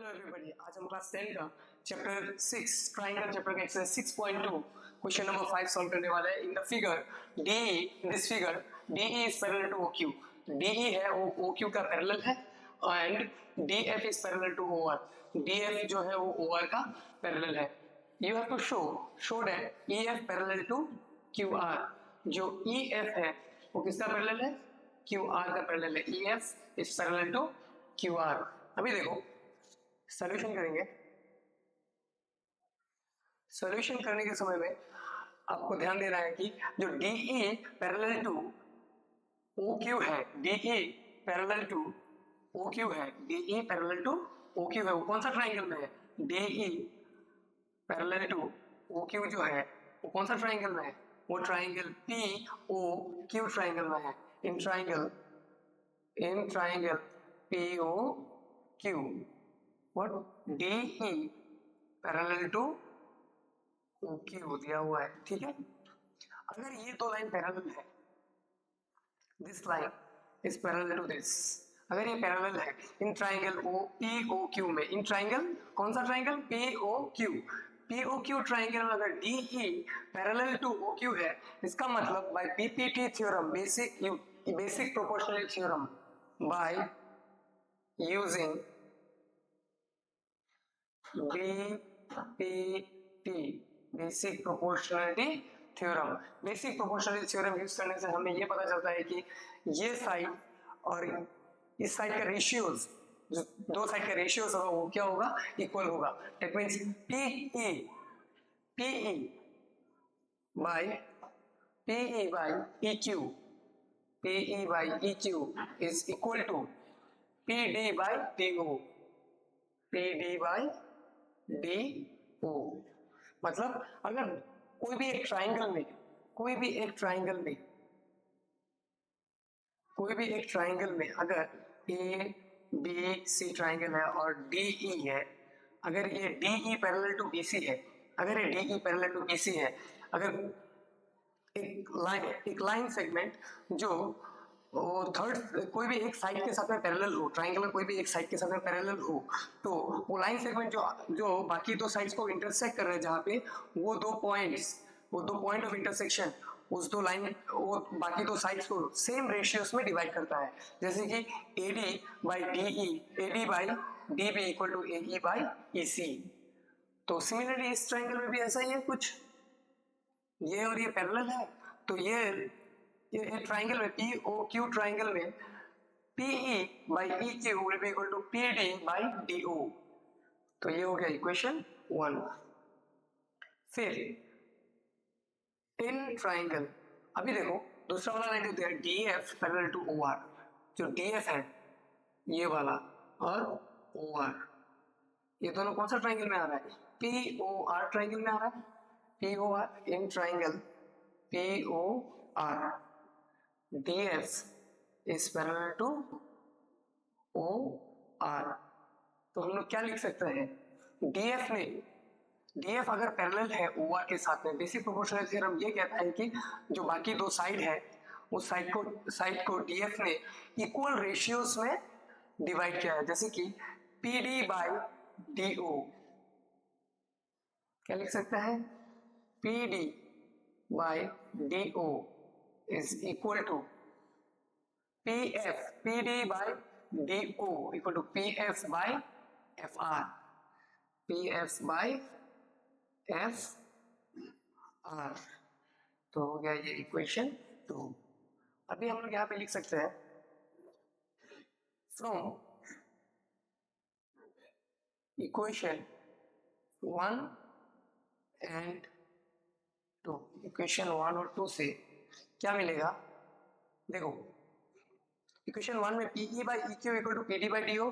Hello everybody, आज हम class 10 का चैप्टर 6 ट्रायंगल चैप्टर का एक्सरसाइज 6.2 क्वेश्चन नंबर 5 सॉल्व करने वाले हैं। In the figure DE, this figure DE is parallel to OQ। DE है वो OQ का पैरेलल है and DF is parallel to OR। DF जो है वो OR का पैरेलल है। You have to show that EF parallel to QR। जो EF है वो किसका पैरेलल है? QR का पैरेलल है। EF is parallel to QR। अभी देखो सॉल्यूशन करेंगे। सॉल्यूशन करने के समय में आपको ध्यान देना है कि जो DE पैरेलल टू OQ है, DE पैरेलल टू OQ है, DE पैरेलल टू OQ है, वो कौन सा ट्रायंगल में है? DE पैरेलल टू OQ जो है वो कौन सा ट्रायंगल में है? वो ट्रायंगल POQ ट्रायंगल में है। In triangle POQ what DE parallel to OQ दिया हुआ है, ठीक है। अगर ये दो लाइन पैरेलल है, this line is parallel to this, अगर ये पैरेलल है इन ट्रायंगल POQ में, इन ट्रायंगल कौन सा ट्रायंगल? POQ ट्रायंगल में अगर DE पैरेलल टू OQ है, इसका मतलब by PPT theorem, basic proportionality theorem, by using BPT basic proportionality theorem. Basic proportionality theorem use करने से हमें ये पता चलता है कि ये साइड और इस साइड का रेशियोज, जो दो साइड का रेशियोज होगा वो क्या होगा? इक्वल होगा। That means PE by EQ is equal to PD by DO। PD by DO मतलब अगर कोई भी एक ट्रायंगल में अगर ABC ट्रायंगल है और DE है, अगर ये DE पैरेलल टू BC है, अगर एक लाइन सेगमेंट जो थर्ड कोई भी एक साइड के साथ में पैरेलल हो, ट्रायंगल में कोई भी एक साइड के साथ में पैरेलल हो, तो वो लाइन सेगमेंट जो बाकी दो साइड्स को इंटरसेक्ट कर रहे हैं, जहाँ पे वो दो पॉइंट ऑफ इंटरसेक्शन उस दो लाइन वो बाकी दो साइड्स को सेम रेशियोस में डिवाइड करता है। जैसे कि AD by DB equal to AE by EC। तो सिमिलरली इस ट्रायंगल में भी ऐसा ही है कुछ, ये और ये पैरेलल है, तो ये ट्रायंगल में POQ ट्रायंगल में PE by EQ will be equal to PD by DO। तो ये हो गया इक्वेशन 1। फिर इन ट्रायंगल, अभी देखो दूसरा वाला लाइन दिया DF पैरेलल टू OR। जो DF है ये वाला और OR, ये दोनों कौन सा ट्रायंगल में आ रहा है? POR ट्रायंगल में आ रहा है। POR in triangle POR DF is parallel to OR। तो हम लोग क्या लिख सकते हैं? DF अगर पैरेलल है OR के साथ में, बेसिक प्रोपोर्शनलिटी थ्योरम ये कहता है कि जो बाकी दो साइड है उस साइड को DF ने इक्वल रेशियोज में डिवाइड किया है। जैसे कि PD बाई DO क्या लिख सकते हैं? PD by DO is equal to PD by DO equal to PF by FR। PF by FR तो हो गया ये इक्वेशन 2। अभी हम लोग यहाँ पे लिख सकते हैं फ्रॉम इक्वेशन 1 एंड 2, इक्वेशन 1 और 2 से क्या मिलेगा? देखो इक्वेशन 1 में PE by EQ equal to PD by DO,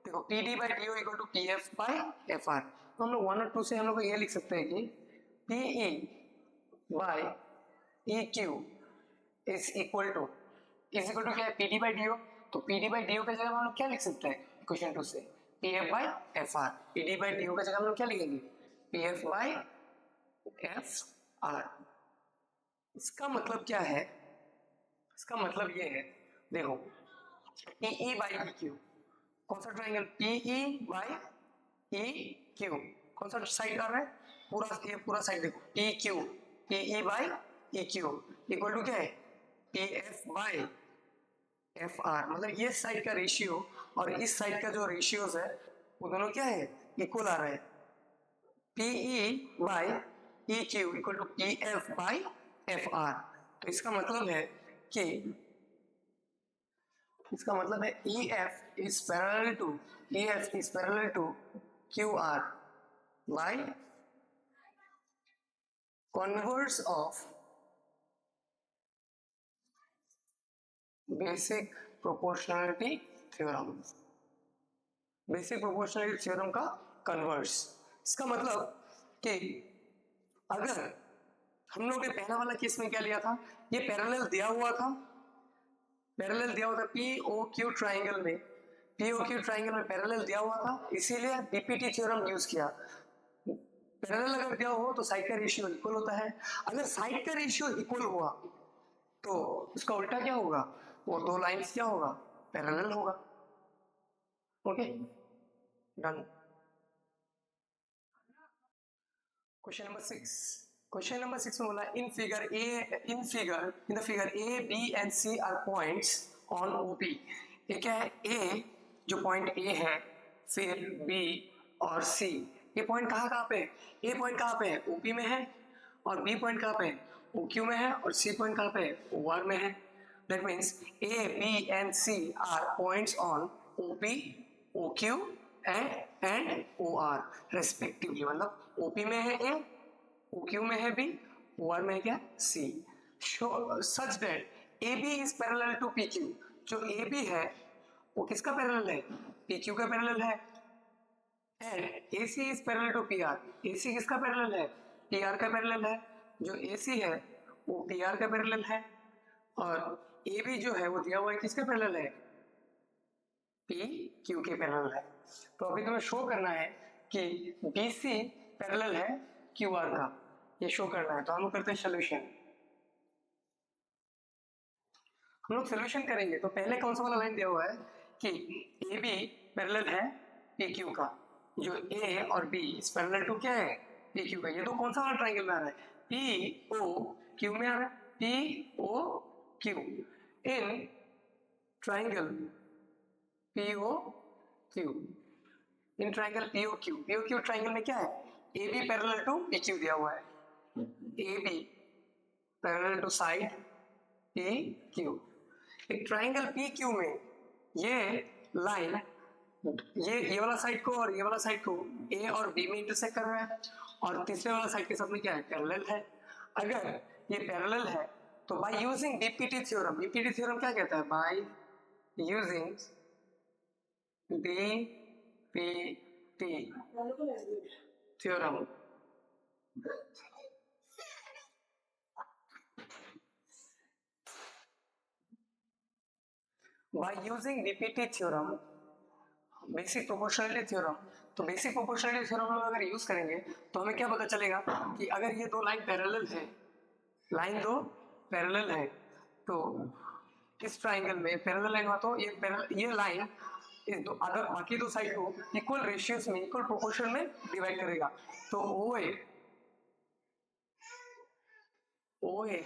देखो PD by DO equal to PF by FR। तो हम लोग 1 और 2 से हम लोग ये लिख सकते हैं कि PE by EQ is equal to क्या है? PD by DO। तो PD by DO का जगह हम लोग क्या लिख सकते हैं इक्वेशन 2 से? PF by FR। PD by DO का जगह हम लोग क्या लिखेंगे? PF by FR। इसका मतलब क्या है? इसका मतलब ये है, देखो PE by EQ कौन सा triangle? PE by E Q, कौन सा साइड आ रहा है, पूरा ये पूरा साइड देखो, P Q, P E by E Q equal to क्या है, P F by F R, मतलब ये साइड का रेशियो और इस साइड का जो रेशियोज है वो दोनों क्या है, इक्वल आ रहा है, P E by E Q equal to P F by F R. तो इसका मतलब है कि E F is parallel to Q R by converse of basic proportionality theorem, basic proportionality theorem का कन्वर्स। इसका मतलब कि अगर हम लोग ने पहला वाला केस में क्या लिया था, ये पैरेलल दिया हुआ था, पी ओ क्यू ट्राइंगल में, पैरेलल दिया हुआ था, इसीलिए बीपीटी थ्योरम यूज किया। पैरेलल अगर दिया हो तो साइड का रेशियो इक्वल होता है, अगर साइड का रेशियो इक्वल हुआ तो उसका उल्टा क्या होगा, वो दो लाइंस क्या होगा, पैरेलल होगा। Okay done. क्वेश्चन नंबर 6 में बोला in the figure A B and C are points on OP. ये क्या है, ए जो पॉइंट ए है, फिर बी और सी, ये पॉइंट कहाँ पे है, ए पॉइंट कहाँ पे है, ओपी में है, और बी पॉइंट कहाँ पे है, ओक्यू में है, और सी पॉइंट कहाँ पे है, ओआर में है। That means A B and C are points on OP, OQ and OR respectively, मतलब ओपी में है ए, OQ में है B, OR में है क्या C। Such that AB is parallel to PQ, जो AB है वो किसका पैरेलल है, PQ का पैरेलल है, and AC is parallel to PR, AC किसका पैरेलल है, PR का पैरेलल है, जो AC है वो PR का पैरेलल है, और AB जो है वो दिया हुआ है किसका पैरेलल है, PQ के पैरेलल है। तो अभी तुम्हें शो करना है कि BC पैरेलल है QR का, ये शो करना है। तो हम लोग करते हैं सोल्यूशन, हम लोग सोल्यूशन करेंगे। तो पहले कौन सा वाला लाइन दिया हुआ है कि ए बी पैरेलल है पी क्यू का, जो ए और बी इस पैरेलल टू क्या है, पी क्यू का। ये तो कौन सा वाला ट्राइंगल में आ रहा है, पी ओ क्यू में आ रहा है, P O Q in triangle P O Q, in triangle P O Q triangle में क्या है, A B parallel to P Q दिया हुआ है, A B parallel to side P Q. एक ट्राइंगल पी क्यू में ये लाइन ये वाला साइड को और ये वाला साइड को ए और बी में इंटरसेक्ट कर रहा है, और तीसरे वाला साइड के साथ में क्या है, पैरेलल है। अगर ये पैरेलल है तो by using BPT theorem, BPT theorem क्या कहता है, by using BPT theorem by using BPT theorem, basic proportionality theorem. तो बेसिक प्रोपोर्शनलिटी थ्योरम हम अगर यूज करेंगे तो हमें क्या पता चलेगा कि अगर ये दो लाइन पैरेलल है, लाइन दो पैरेलल है, तो इस ट्राइंगल में पैरेलल लाइन हुआ तो ये लाइन इस दो अदर बाकी दो साइड को इक्वल रेशियोस में, इक्वल प्रोपोर्शन में डिवाइड करेगा। तो OA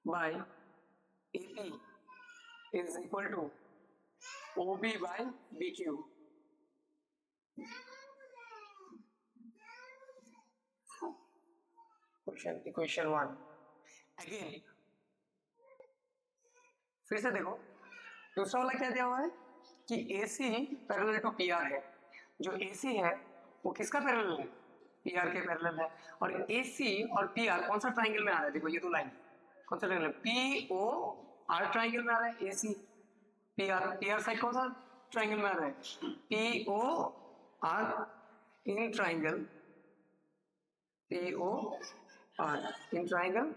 बाय AP is equal to OB by BQ। Equation 1 again, फिर से देखो दूसरा वाला क्या दिया हुआ है कि AC पैरेलल टू PR है, जो AC है वो किसका पैरेलल है, PR के पैरेलल है, और AC और PR कौन सा ट्राइंगल में आ रहा है, देखो ये दो लाइन कौन सा ट्राइंगल, POR ट्राइंगल में आ रहा है AC, PR साइड कौन सा ट्राइंगल में आ रहा है, POR in triangle POR in triangle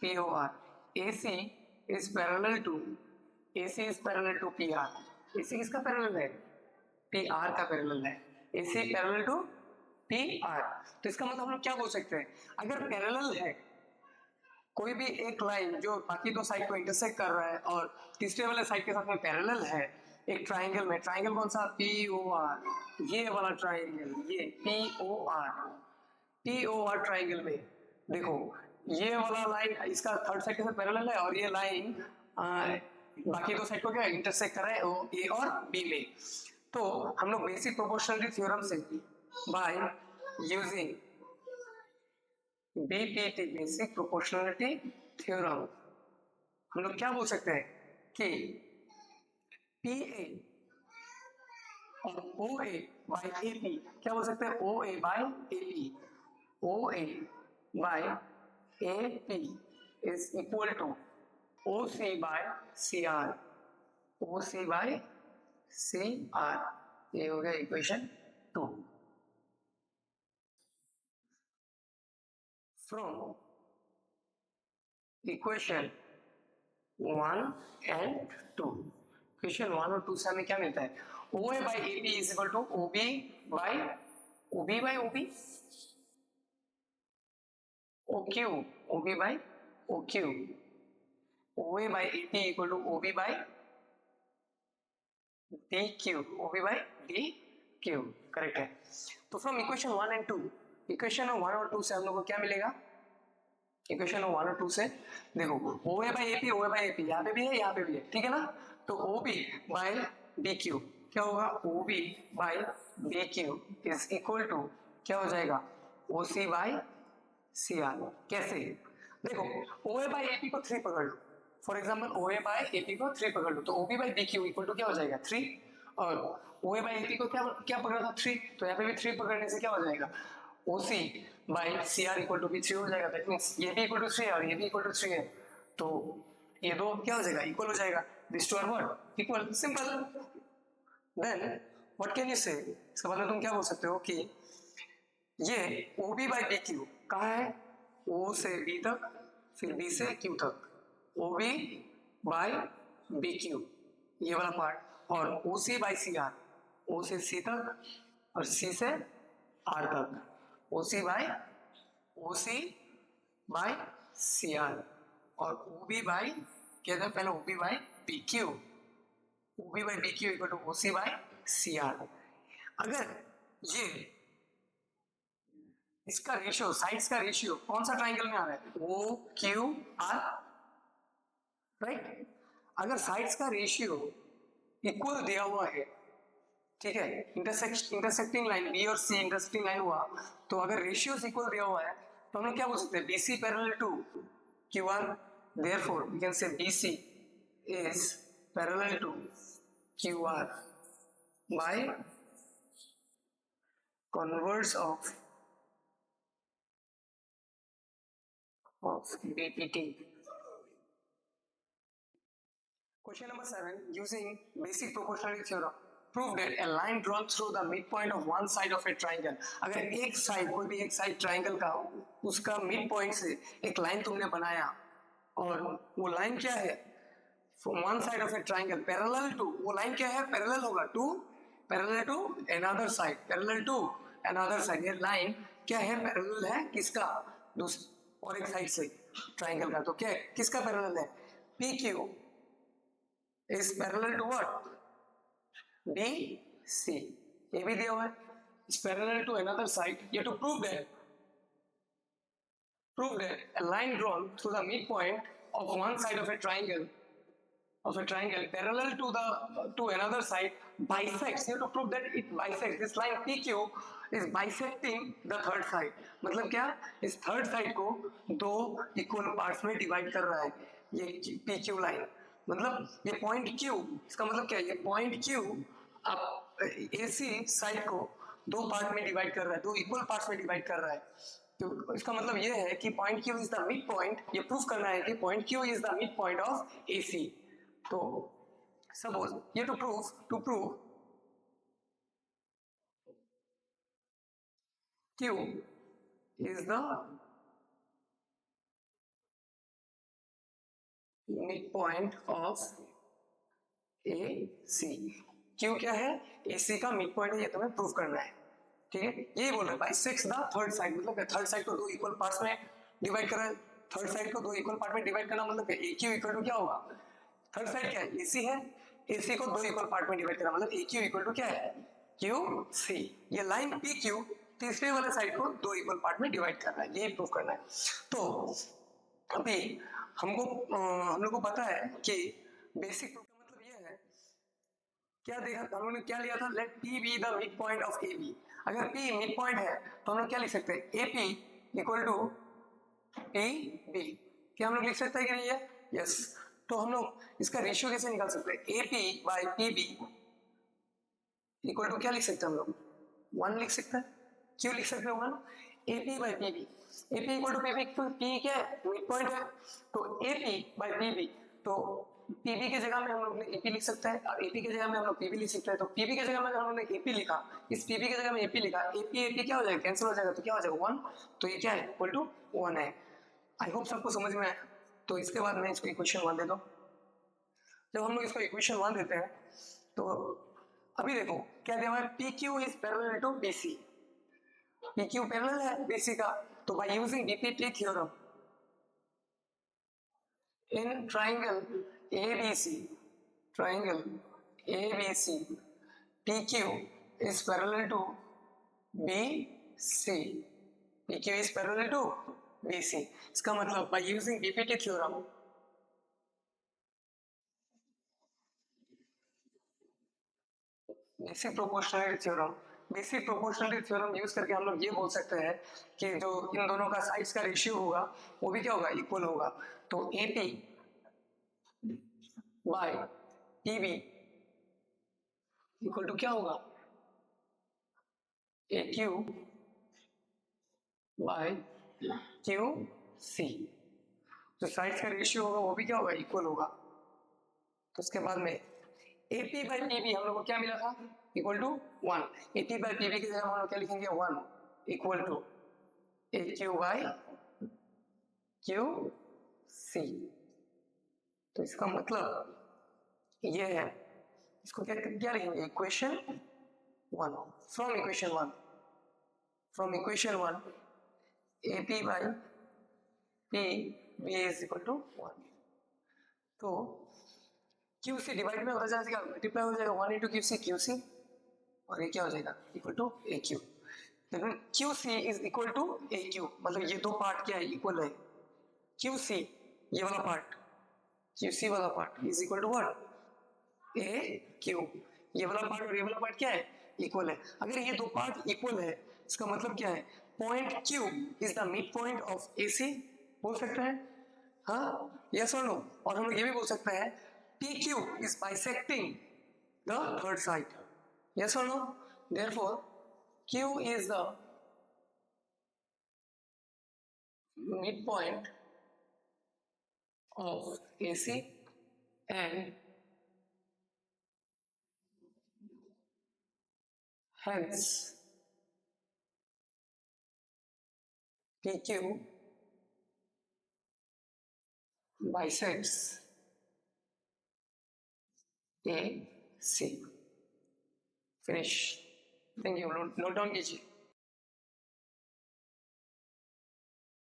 POR, AC is parallel to PR। AC किसका पैरेलल है, PR का पैरेलल है, AC पैरेलल टू PR। तो इसका मतलब हम लोग क्या बोल सकते हैं, अगर पैरेलल है कोई भी एक लाइन जो बाकी दो साइड को इंटरसेक्ट कर रहा है और तीसरे वाले साइड के साथ में पैरेलल है, एक ट्राइंगल में, ट्राइंगल कौन सा, पी ओ आर, ये वाला ट्राइंगल, ये P O R, P O R triangle में देखो ये वाला लाइन इसका थर्ड साइड के साथ पैरेलल है और ये लाइन बाकी दो साइड को क्या इंटरसेक्ट कर रहा है ए और बी में। तो हम लोग बेसिक प्रोपोर्शनलिटी थ्योरम से by using BPT basic proportionality theorem हम लोग क्या बोल सकते हैं कि पी ए और ओ ए बाई ए पी, क्या बोल सकते हैं, O A by A P, O A by A P is equal to O C by C R, O C by C R, ये हो गया equation 2। From equation 1 and 2, equation 1 और 2 से हमें क्या मिलता है, O A by A P is equal to O B by O B, O B by O Q, O A by A P equal to O B by D Q, O B by D Q, correct है। तो from equation 1 and 2, equation 1 और 2 से हम लोग को क्या मिलेगा, equation 1 और 2 से देखो O A by A P, O A by A P यहाँ पे भी है यहाँ पे भी है, ठीक है ना, तो O B by D Q क्या होगा, O B by D Q is equal to क्या हो जाएगा, O C by C are. कैसे, देखो O A by A P को 3 पकड़ लो, for example O A by A P को 3 पकड़ लो, तो O B by D Q equal to क्या हो जाएगा 3, और ओ ए बाई ए पी को क्या क्या पकड़ा था 3, तो यहाँ पे भी 3 पकड़ने से क्या हो जाएगा, O C by C R equal to भी 3 हो जाएगा, दैट मीन्स ये भी इक्वल टू 3 और ये भी इक्वल टू 3 है, तो ये दो क्या हो जाएगा, इक्वल हो जाएगा, this two are what equal, simple. Then what can you say, इसका मतलब तुम क्या बोल सकते हो कि ये O B by D Q कहाँ है, ओ से बी तक, फिर बी से क्यू तक, O B by B Q ये वाला पार्ट, और ओ सी बाई सी आर, ओ से सी तक और सी से आर तक, ओ सी बाई सी आर, और ओ बी बाई क्या था पहले, O B by B Q, O B by B Q equal to O C by C R. अगर ये इसका रेशियो, साइड्स का रेशियो कौन सा ट्राइंगल में आ रहा है, ओ क्यू आर, राइट, अगर साइड्स का रेशियो इक्वल दिया हुआ है, ठीक है, इंटरसेक्टिंग लाइन बी और सी इंटरसेक्टिंग लाइन हुआ, तो अगर रेशियो इक्वल दिया हुआ है तो हम लोग क्या बोल सकते हैं, BC parallel to QR, therefore we can say BC is parallel to QR by converse of BPT. Question number 7, using basic proportionality theorem, prove that a line drawn through the midpoint of one side of a triangle, अगर एक side, कोई भी एक side triangle का उसका mid point से एक line तुमने बनाया और वो लाइन क्या है, from one side of a triangle parallel to, वो लाइन क्या है, पैरेलल होगा to, parallel to another side, parallel to another side, ये लाइन क्या है, पैरेलल है किसका, और एक साइड से ट्राइंगल का, तो क्या है, किसका पैरेलल है, PQ is parallel to what, BC, ये भी दिया हुआ है, is parallel to another side, you have to prove that a line drawn through the midpoint of one side of a triangle parallel to another side bisects, you have to prove that it bisects, this line PQ is bisecting the third side, मतलब क्या, इस third side को दो equal parts में divide कर रहा है ये PQ लाइन, मतलब ये पॉइंट Q, इसका मतलब क्या है, ये पॉइंट Q अब AC साइड को दो पार्ट में डिवाइड कर रहा है, दो इक्वल पार्ट्स में डिवाइड कर रहा है, तो इसका मतलब ये है कि point Q is the mid point, ये प्रूफ करना है कि point Q is the mid point of AC। तो सपोज ये to prove Q is the midpoint of AC, Q क्या है, AC का मिड पॉइंट है, ये तुम्हें प्रूव करना है, ठीक है, यही बोल रहे हैं बाइसेक्ट्स द थर्ड साइड, मतलब थर्ड साइड को दो इक्वल पार्ट्स में डिवाइड कर रहा है, थर्ड साइड को दो इक्वल पार्ट में डिवाइड करना मतलब AQ इक्वल टू क्या होगा, थर्ड साइड क्या है, AC है, AC को दो इक्वल पार्ट में डिवाइड करना, मतलब AQ इक्वल टू क्या है, QC। ये लाइन PQ तीसरे वाले साइड को दो इक्वल पार्ट में डिवाइड करना है, यही प्रूव करना है। तो अभी हमको हम लोग को पता है कि बेसिक प्रूफ का मतलब ये है, क्या देखा हम लोगों ने, क्या लिया था, let P be the mid point of AB। अगर P मिड पॉइंट है तो हम लोग क्या लिख सकते हैं, AP इक्वल टू PB। क्या हम लोग लिख सकते हैं कि नहीं है, यस। तो हम लोग इसका रेशियो कैसे निकाल सकते हैं, AP by PB equal to क्या लिख सकते हैं हम लोग, 1 लिख सकते हैं। क्यों लिख सकते हैं 1, AP by PB, AP equal to PB, P क्या है, मिड पॉइंट है, तो AP बाई PB, तो PB के जगह में हम लोग ने AP लिख सकते हैं, और AP के जगह में हम लोग PB लिख सकते हैं। तो PB के जगह में हम लोग ने AP लिखा, इस PB के जगह में AP लिखा, AP क्या हो जाएगा, कैंसिल हो जाएगा, तो क्या हो जाएगा 1, तो ये क्या है, इक्वल टू 1 है। आई होप सबको समझ में आया। तो इसके बाद मैं इसको इक्वेशन 1 दे दो। जब हम लोग इसको इक्वेशन 1 देते हैं तो अभी देखो क्या दिया हुआ है, PQ is parallel to BC। PQ parallel है BC का, तो by using DPP theorem in triangle ABC, triangle ABC, PQ is parallel to BC, PQ is parallel to BC। इसका मतलब by using DPT theorem, basic proportionality theorem, basic proportionality theorem use करके हम लोग ये बोल सकते हैं कि जो इन दोनों का साइड्स का रेशियो होगा वो भी क्या होगा, इक्वल होगा। तो AP by PB equal to क्या होगा, AQ बाय QC। जो साइड्स का रेशियो होगा वो भी क्या होगा, इक्वल होगा। तो उसके बाद में AP बाई PB हम लोग को क्या मिला था, equal to 1। AP by PB की जगह हम लोग क्या लिखेंगे, 1 equal to AQ by QC। तो इसका मतलब ये है, इसको क्या क्या लिखेंगे, equation 1, from equation 1, from equation 1 AP by PB is equal to 1। तो QC डिवाइड में होता जाएगा, मल्टीप्लाई हो जाएगा 1 इंटू QC, और ये क्या हो जाएगा, इक्वल टू AQ। लेकिन QC is equal to AQ, मतलब ये दो पार्ट क्या है, इक्वल है। QC ये वाला पार्ट, QC वाला part is equal to what, AQ। ये वाला पार्ट और ये वाला पार्ट क्या है, इक्वल है। अगर ये दो पार्ट इक्वल है इसका मतलब क्या है, point Q is the mid point of AC, बोल सकते हैं, हाँ, यस और नो। और हम लोग ये भी बोल सकते हैं PQ is bisecting the third side, yes or no, therefore Q is the midpoint of AC and hence PQ bisects AC। finish। thank you, note down कीजिए।